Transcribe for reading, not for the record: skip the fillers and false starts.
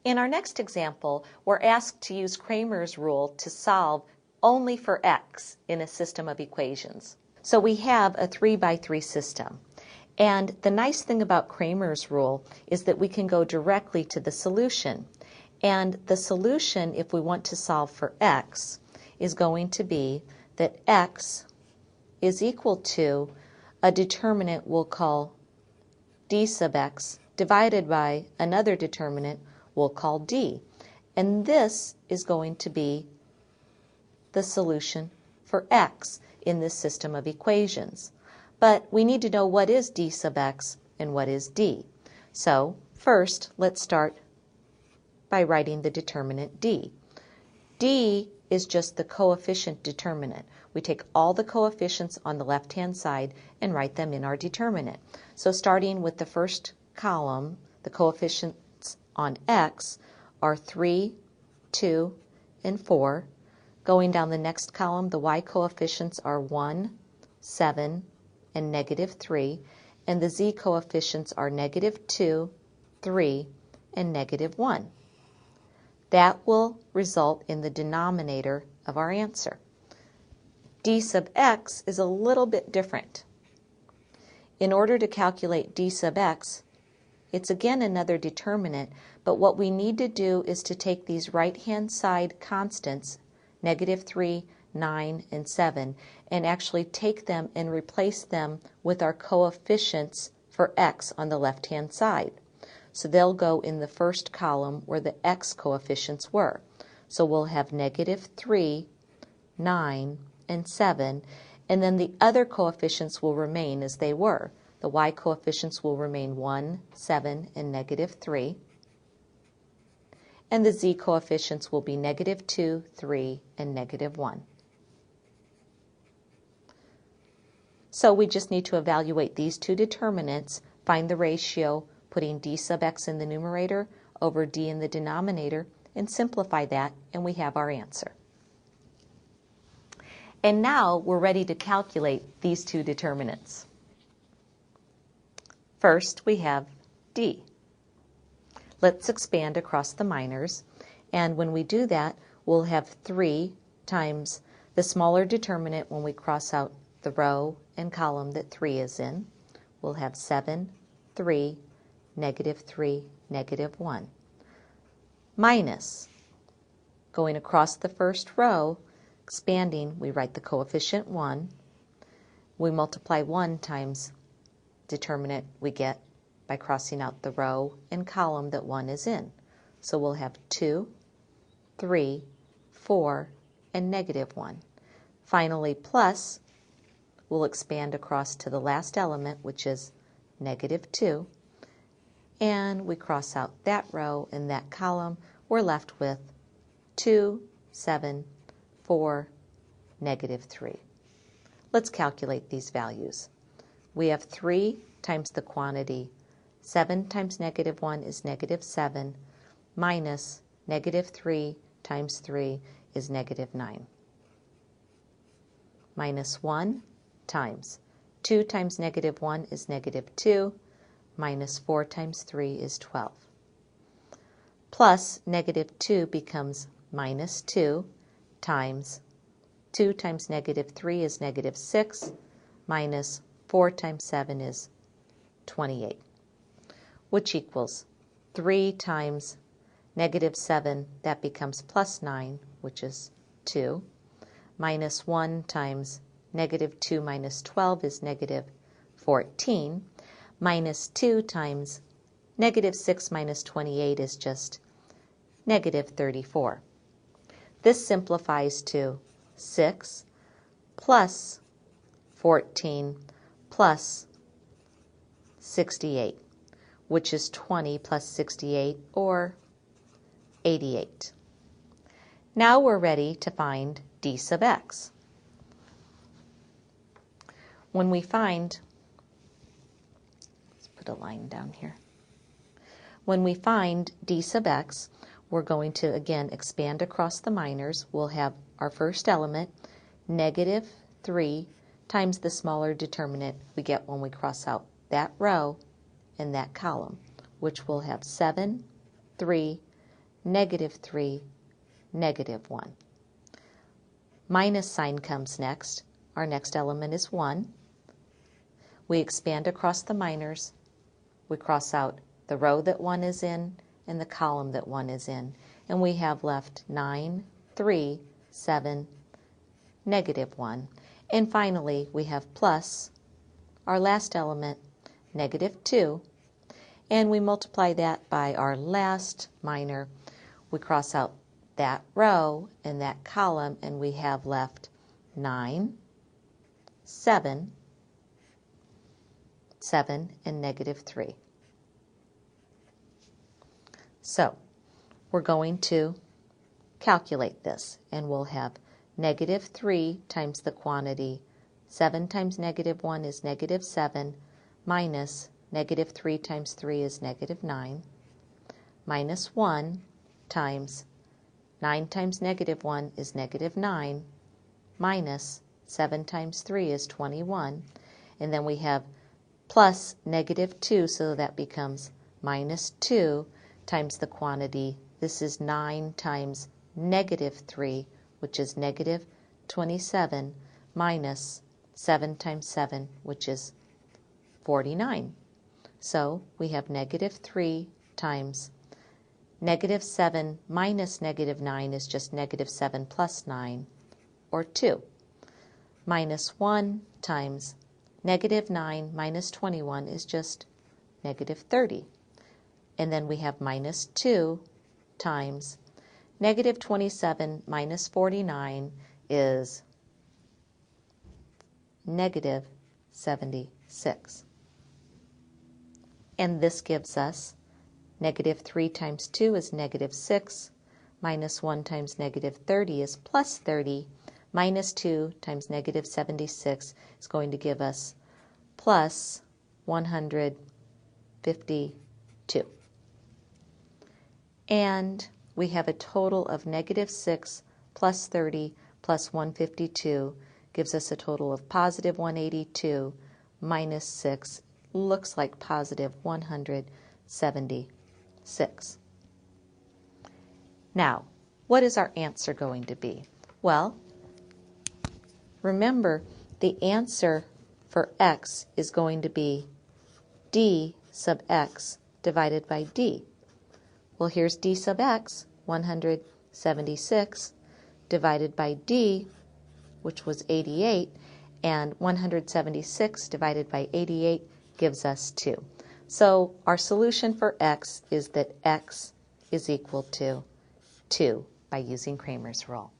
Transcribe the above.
In our next example, we're asked to use Cramer's rule to solve only for x in a system of equations. So we have a 3 by 3 system. And the nice thing about Cramer's rule is that we can go directly to the solution. And the solution, if we want to solve for x, is going to be that x is equal to a determinant we'll call d sub x divided by another determinant we'll call d. And this is going to be the solution for x in this system of equations. But we need to know what is d sub x and what is d. So first, let's start by writing the determinant d. D is just the coefficient determinant. We take all the coefficients on the left-hand side and write them in our determinant. So starting with the first column, the coefficients on x are 3, 2, and 4. Going down the next column, the y coefficients are 1, 7, and negative 3, and the z coefficients are negative 2, 3, and negative 1. That will result in the denominator of our answer. D sub x is a little bit different. In order to calculate d sub x, it's again another determinant, but what we need to do is to take these right-hand side constants, negative 3, 9, and 7, and actually take them and replace them with our coefficients for x on the left-hand side. So they'll go in the first column where the x coefficients were. So we'll have negative 3, 9, and 7, and then the other coefficients will remain as they were. The y coefficients will remain 1, 7, and negative 3. And the z coefficients will be negative 2, 3, and negative 1. So we just need to evaluate these two determinants, find the ratio, putting d sub x in the numerator over d in the denominator, and simplify that, and we have our answer. And now we're ready to calculate these two determinants. First, we have d. Let's expand across the minors, and when we do that, we'll have 3 times the smaller determinant when we cross out the row and column that 3 is in. We'll have 7, 3, negative 3, negative 1. Minus, going across the first row, expanding, we write the coefficient 1. We multiply 1 times determinant we get by crossing out the row and column that 1 is in. So we'll have 2, 3, 4, and negative 1. Finally, plus, we'll expand across to the last element, which is negative 2. And we cross out that row and that column. We're left with 2, 7, 4, negative 3. Let's calculate these values. We have 3 times the quantity. 7 times negative 1 is negative 7, minus negative 3 times 3 is negative 9. Minus 1 times 2 times negative 1 is negative 2, minus 4 times 3 is 12. Plus negative 2 becomes minus 2 times 2 times negative 3 is negative 6, minus 4 times 7 is 28, which equals 3 times negative 7, that becomes plus 9, which is 2, minus 1 times negative 2 minus 12 is negative 14, minus 2 times negative 6 minus 28 is just negative 34. This simplifies to 6 plus 14 plus 68, which is 20 plus 68, or 88. Now we're ready to find d sub x. When we find, let's put a line down here. When we find d sub x, we're going to again expand across the minors. We'll have our first element, negative 3 times the smaller determinant we get when we cross out that row and that column, which will have 7, 3, -3, -1. Minus sign comes next. Our next element is 1. We expand across the minors. We cross out the row that 1 is in and the column that 1 is in. And we have left 9, 3, 7, -1. And finally, we have plus our last element, -2. And we multiply that by our last minor. We cross out that row and that column, and we have left 9, 7, 7, and -3. So we're going to calculate this, and we'll have -3 times the quantity. 7 times -1 is -7, minus -3 times 3 is -9, minus 1 times 9 times -1 is -9, minus 7 times 3 is 21, and then we have plus -2, so that becomes -2 times the quantity. This is 9 times -3, which is -27, minus 7 times 7, which is 49. So we have -3 times -7 minus -9 is just -7 plus 9, or 2. Minus 1 times -9 minus 21 is just -30. And then we have minus 2 times -27 minus 49 is -76. And this gives us -3 times 2 is -6, minus 1 times -30 is plus 30, minus 2 times -76 is going to give us plus 152. And we have a total of -6 plus 30 plus 152 gives us a total of positive 182 minus 6 looks like positive 176. Now, what is our answer going to be? Well, remember the answer for x is going to be d sub x divided by d. Well, here's d sub x, 176, divided by d, which was 88, and 176 divided by 88 gives us 2. So our solution for x is that x is equal to 2 by using Cramer's rule.